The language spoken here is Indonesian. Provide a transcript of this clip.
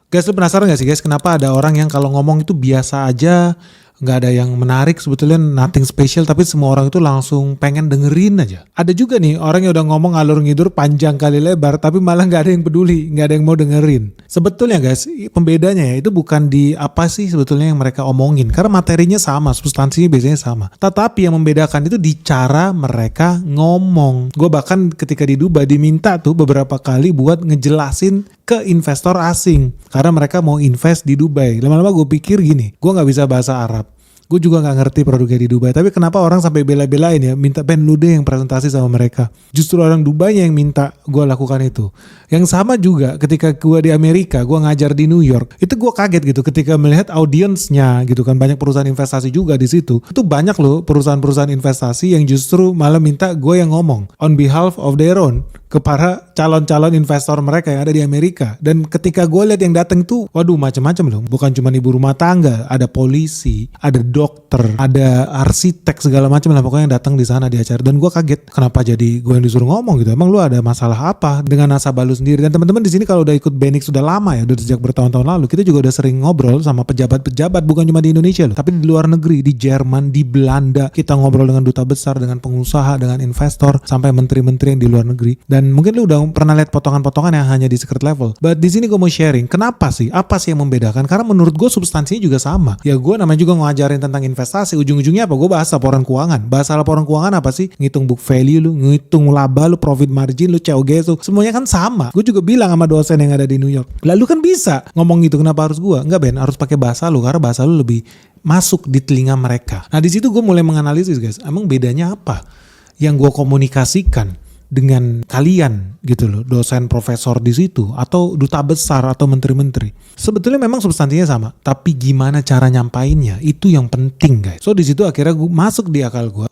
Guys, lu penasaran gak sih guys, kenapa ada orang yang kalau ngomong itu biasa aja, nggak ada yang menarik, sebetulnya nothing special, tapi semua orang itu langsung pengen dengerin aja. Ada juga nih orang yang udah ngomong ngalur ngidur panjang kali lebar, tapi malah nggak ada yang peduli, nggak ada yang mau dengerin. Sebetulnya guys, pembedanya ya itu bukan di apa sih sebetulnya yang mereka omongin, karena materinya sama, substansinya biasanya sama. Tetapi yang membedakan itu di cara mereka ngomong. Gue bahkan ketika di Dubai diminta tuh beberapa kali buat ngejelasin ke investor asing karena mereka mau invest di Dubai. Lama-lama gue pikir gini, gue nggak bisa bahasa Arab, gue juga nggak ngerti produknya di Dubai, tapi kenapa orang sampai bela-belain ya minta pen lu deh yang presentasi sama mereka. Justru orang Dubai yang minta gue lakukan itu. Yang sama juga ketika gue di Amerika, gue ngajar di New York, itu gue kaget gitu ketika melihat audiensnya gitu kan, banyak perusahaan investasi juga di situ. Itu banyak loh perusahaan-perusahaan investasi yang justru malah minta gue yang ngomong on behalf of their own ke para calon-calon investor mereka yang ada di Amerika. Dan ketika gue lihat yang datang tuh, waduh macam-macam loh. Bukan cuma ibu rumah tangga, ada polisi, ada dokter, ada arsitek segala macam lah pokoknya yang datang di sana di acara. Dan gue kaget, kenapa jadi gue yang disuruh ngomong gitu? Emang lu ada masalah apa dengan nasabah lu sendiri? Dan teman-teman di sini kalau udah ikut Benix sudah lama ya, udah sejak bertahun-tahun lalu, kita juga udah sering ngobrol sama pejabat-pejabat, bukan cuma di Indonesia loh, tapi di luar negeri, di Jerman, di Belanda. Kita ngobrol dengan duta besar, dengan pengusaha, dengan investor, sampai menteri-menteri yang di luar negeri. Dan mungkin lu udah pernah lihat potongan-potongan yang hanya di secret level. But di sini gue mau sharing, kenapa sih? Apa sih yang membedakan? Karena menurut gue substansinya juga sama. Ya gue namanya juga ngajarin tentang investasi. Ujung-ujungnya apa? Gue bahas laporan keuangan. Bahasa laporan keuangan apa sih? Ngitung book value lu, ngitung laba lu, profit margin lu, COG lu. Semuanya kan sama. Gue juga bilang sama dosen yang ada di New York. Lalu kan bisa ngomong gitu, kenapa harus gue? Enggak Ben, harus pakai bahasa lu karena bahasa lu lebih masuk di telinga mereka. Nah di situ gue mulai menganalisis guys, emang bedanya apa yang gue komunikasikan dengan kalian gitu loh, dosen profesor di situ atau duta besar atau menteri-menteri. Sebetulnya memang substansinya sama, tapi gimana cara nyampainnya itu yang penting guys. So di situ akhirnya gue masuk di akal gue,